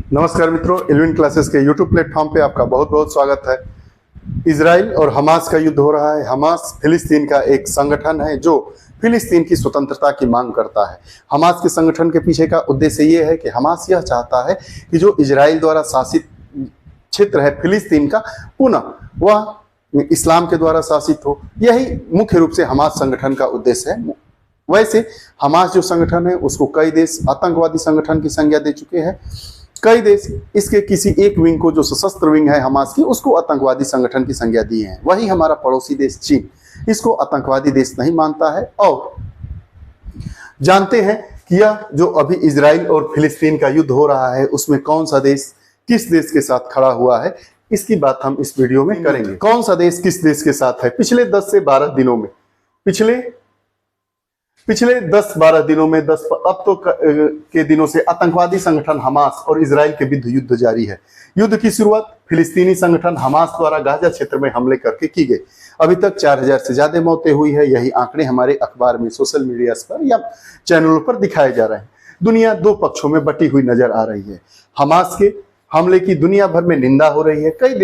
नमस्कार मित्रों, Alvin classes के यूट्यूब प्लेटफॉर्म पे आपका बहुत बहुत स्वागत है। इजराइल और हमास का युद्ध हो रहा है। हमास फिलिस्तीन का एक संगठन है जो फिलिस्तीन की स्वतंत्रता की मांग करता है। हमास के संगठन के पीछे का उद्देश्य ये है कि हमास यह चाहता है कि जो इजराइल द्वारा शासित क्षेत्र है फिलिस्तीन का, पुनः वह इस्लाम के द्वारा शासित हो। यही मुख्य रूप से हमास संगठन का उद्देश्य है। वैसे हमास जो संगठन है उसको कई देश आतंकवादी संगठन की संज्ञा दे चुके हैं। कई देश इसके किसी एक विंग को, जो सशस्त्र विंग है हमास की, उसको आतंकवादी संगठन की संज्ञा दी है। वही हमारा पड़ोसी देश चीन इसको आतंकवादी देश नहीं मानता है। और जानते हैं कि यह जो अभी इजराइल और फिलिस्तीन का युद्ध हो रहा है उसमें कौन सा देश किस देश के साथ खड़ा हुआ है, इसकी बात हम इस वीडियो में करेंगे। कौन सा देश किस देश के साथ है। पिछले 10 से 12 दिनों में पिछले 10-12 दिनों में अब तो के दिनों से आतंकवादी संगठन हमास और इजराइल के बीच युद्ध जारी है। युद्ध की शुरुआत फिलिस्तीनी संगठन हमास द्वारा गाजा क्षेत्र में हमले करके की गई। अभी तक 4000 से ज्यादा मौतें हुई है। यही आंकड़े हमारे अखबार में, सोशल मीडिया पर या चैनलों पर दिखाए जा रहे हैं। दुनिया दो पक्षों में बटी हुई नजर आ रही है। हमास के हमले की दुनिया भर में निंदा हो रही है। कई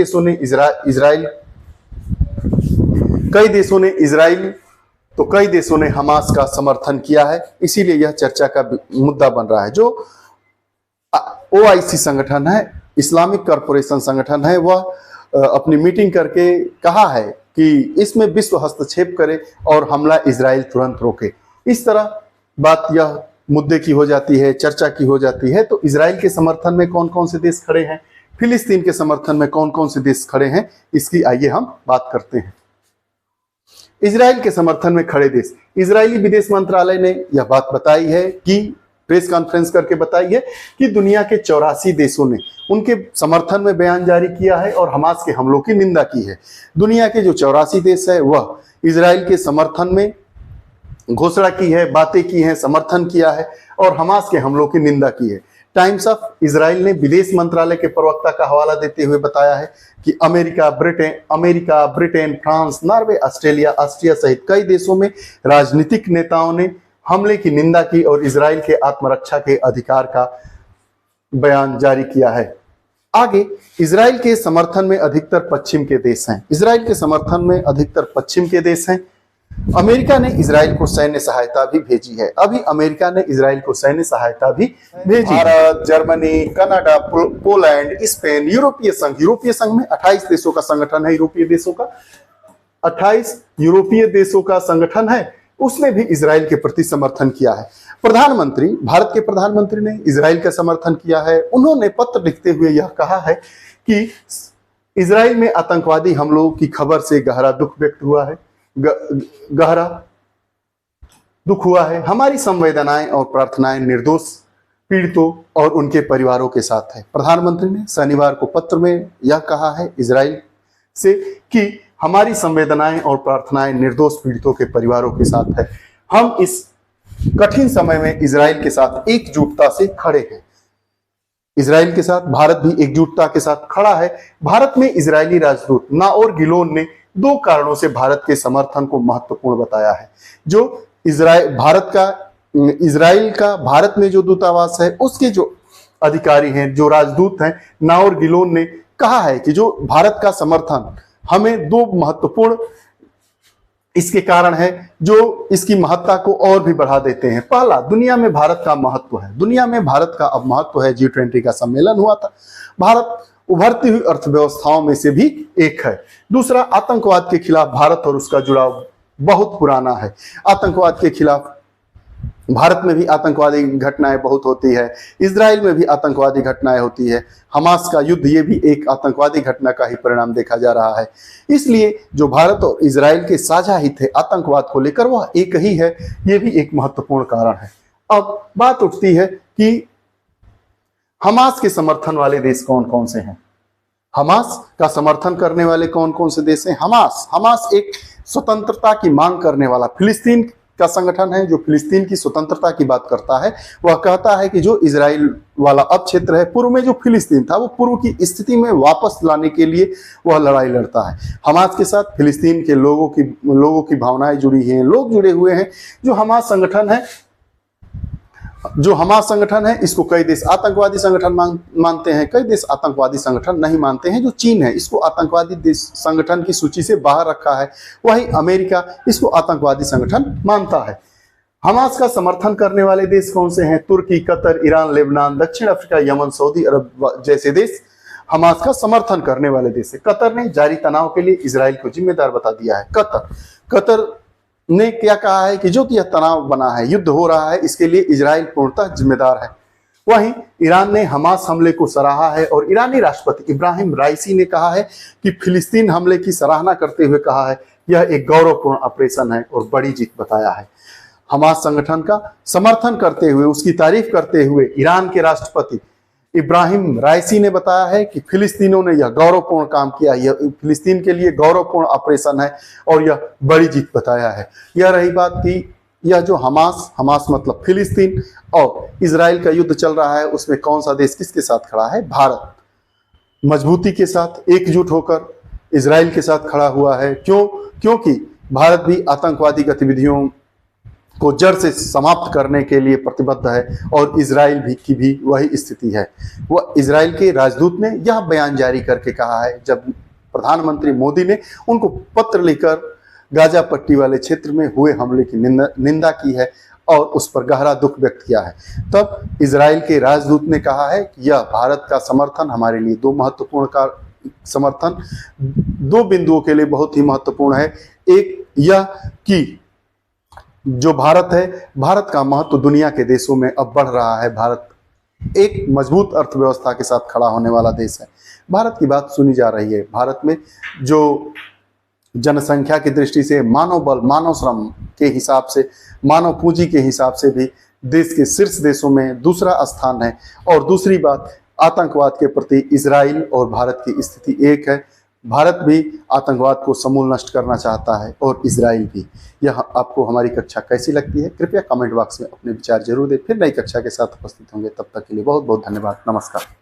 देशों ने हमास का समर्थन किया है। इसीलिए यह चर्चा का मुद्दा बन रहा है। जो OIC संगठन है, इस्लामिक कॉरपोरेशन संगठन है, वह अपनी मीटिंग करके कहा है कि इसमें विश्व हस्तक्षेप करे और हमला इजराइल तुरंत रोके। इस तरह बात यह मुद्दे की हो जाती है, चर्चा की हो जाती है। तो इजराइल के समर्थन में कौन कौन से देश खड़े हैं, फिलिस्तीन के समर्थन में कौन कौन से देश खड़े हैं, इसकी आइए हम बात करते हैं। इजराइल के समर्थन में खड़े देश, इजरायली विदेश मंत्रालय ने यह बात बताई है कि प्रेस कॉन्फ्रेंस करके बताई है कि दुनिया के 84 देशों ने उनके समर्थन में बयान जारी किया है और हमास के हमलों की निंदा की है। दुनिया के जो 84 देश है वह इजराइल के समर्थन में घोषणा की है, बातें की हैं, समर्थन किया है और हमास के हमलों की निंदा की है। टाइम्स ऑफ इजराइल ने विदेश मंत्रालय के प्रवक्ता का हवाला देते हुए बताया है कि America, Britain, France, Norway, Austria सहित कई देशों में राजनीतिक नेताओं ने हमले की निंदा की और इजराइल के आत्मरक्षा के अधिकार का बयान जारी किया है। आगे, इजराइल के समर्थन में अधिकतर पश्चिम के देश हैं। इजराइल के समर्थन में अधिकतर पश्चिम के देश हैं। अमेरिका ने इजराइल को सैन्य सहायता भी भेजी है। अभी अमेरिका ने इजराइल को सैन्य सहायता भी भेजी। Bharat, Germany, Canada, Poland, Spain, यूरोपीय संघ में 28 देशों का संगठन है। यूरोपीय देशों का 28 यूरोपीय देशों का संगठन है। उसने भी इजराइल के प्रति समर्थन किया है। भारत के प्रधानमंत्री ने इजराइल का समर्थन किया है। उन्होंने पत्र लिखते हुए यह कहा है कि इजराइल में आतंकवादी हमलों की खबर से गहरा दुख हुआ है। हमारी संवेदनाएं और प्रार्थनाएं निर्दोष पीड़ितों और उनके परिवारों के साथ है। प्रधानमंत्री ने शनिवार को पत्र में यह कहा है इजराइल से कि हमारी संवेदनाएं और प्रार्थनाएं निर्दोष पीड़ितों के परिवारों के साथ है। हम इस कठिन समय में इजराइल के साथ एकजुटता से खड़े हैं। इजराइल के साथ भारत भी एकजुटता के साथ खड़ा है। भारत में इजरायली राजदूत नाओर गिलोन ने 2 कारणों से भारत के समर्थन को महत्वपूर्ण बताया है। जो इजराइल का भारत में जो दूतावास है उसके जो अधिकारी हैं, जो राजदूत हैं, नाओर गिलोन ने कहा है कि जो भारत का समर्थन हमें 2 महत्वपूर्ण इसके कारण है जो इसकी महत्ता को और भी बढ़ा देते हैं। पहला, दुनिया में भारत का महत्व है। दुनिया में भारत का अब महत्व है। G20 का सम्मेलन हुआ था। भारत उभरती हुई अर्थव्यवस्थाओं में से भी एक है। दूसरा, आतंकवाद के खिलाफ भारत और उसका जुड़ाव बहुत पुराना है। आतंकवाद के खिलाफ भारत में भी आतंकवादी घटनाएं बहुत होती है। इजराइल में भी आतंकवादी घटनाएं होती है। हमास का युद्ध ये भी एक आतंकवादी घटना का ही परिणाम देखा जा रहा है। इसलिए जो भारत और इजराइल के साझा हित है आतंकवाद को लेकर, वह एक ही है। ये भी एक महत्वपूर्ण कारण है। अब बात उठती है कि हमास के समर्थन वाले देश कौन कौन से हैं। हमास का समर्थन करने वाले कौन कौन से देश हैं। हमास एक स्वतंत्रता की मांग करने वाला फिलिस्तीन का संगठन है जो फिलिस्तीन की स्वतंत्रता की बात करता है। वह कहता है कि जो इजराइल वाला अब क्षेत्र है, पूर्व में जो फिलिस्तीन था, वो पूर्व की स्थिति में वापस लाने के लिए वह लड़ाई लड़ता है। हमास के साथ फिलिस्तीन के लोगों की भावनाएं जुड़ी हैं, लोग जुड़े हुए हैं। जो हमास संगठन है जो हमास संगठन है इसको कई देश आतंकवादी संगठन मानते हैं, कई देश आतंकवादी संगठन नहीं मानते हैं। जो चीन है इसको आतंकवादी देश संगठन की सूची से बाहर रखा है, वहीं अमेरिका इसको आतंकवादी संगठन मानता है। हमास का समर्थन करने वाले देश कौन से हैं? तुर्की, कतर, ईरान, लेबनान, दक्षिण अफ्रीका, यमन, सऊदी अरब जैसे देश हमास का समर्थन करने वाले देश है। कतर ने जारी तनाव के लिए इजराइल को जिम्मेदार बता दिया है। कतर ने क्या कहा है कि जो कि यह तनाव बना है, युद्ध हो रहा है, इसके लिए इजराइल पूर्णतः जिम्मेदार है। वहीं ईरान ने हमास हमले को सराहा है और ईरानी राष्ट्रपति इब्राहिम राइसी ने कहा है कि फिलिस्तीन हमले की सराहना करते हुए कहा है यह एक गौरवपूर्ण ऑपरेशन है और बड़ी जीत बताया है। हमास संगठन का समर्थन करते हुए, उसकी तारीफ करते हुए ईरान के राष्ट्रपति इब्राहिम राइसी ने बताया है कि फिलिस्तीनों ने यह गौरवपूर्ण काम किया, यह फिलिस्तीन के लिए गौरवपूर्ण ऑपरेशन है और यह बड़ी जीत बताया है। यह रही बात कि यह जो हमास मतलब फिलिस्तीन और इजराइल का युद्ध चल रहा है, उसमें कौन सा देश किसके साथ खड़ा है? भारत मजबूती के साथ एकजुट होकर इजराइल के साथ खड़ा हुआ है। क्योंकि भारत भी आतंकवादी गतिविधियों को जड़ से समाप्त करने के लिए प्रतिबद्ध है और इजराइल की भी वही स्थिति है। वह इजराइल के राजदूत ने यह बयान जारी करके कहा है, जब प्रधानमंत्री मोदी ने उनको पत्र लिखकर गाजा पट्टी वाले क्षेत्र में हुए हमले की निंदा की है और उस पर गहरा दुख व्यक्त किया है, तब इजराइल के राजदूत ने कहा है कि यह भारत का समर्थन हमारे लिए दो बिंदुओं के लिए बहुत ही महत्वपूर्ण है। एक यह कि जो भारत है, भारत का महत्व दुनिया के देशों में अब बढ़ रहा है। भारत एक मजबूत अर्थव्यवस्था के साथ खड़ा होने वाला देश है। भारत की बात सुनी जा रही है। भारत में जो जनसंख्या की दृष्टि से, मानव बल, मानव श्रम के हिसाब से, मानव पूंजी के हिसाब से भी देश के शीर्ष देशों में दूसरा स्थान है। और दूसरी बात, आतंकवाद के प्रति इजराइल और भारत की स्थिति एक है। भारत भी आतंकवाद को समूल नष्ट करना चाहता है और इजराइल भी। यह आपको हमारी कक्षा कैसी लगती है? कृपया कमेंट बॉक्स में अपने विचार जरूर दें। फिर नई कक्षा के साथ उपस्थित होंगे, तब तक के लिए बहुत बहुत धन्यवाद। नमस्कार।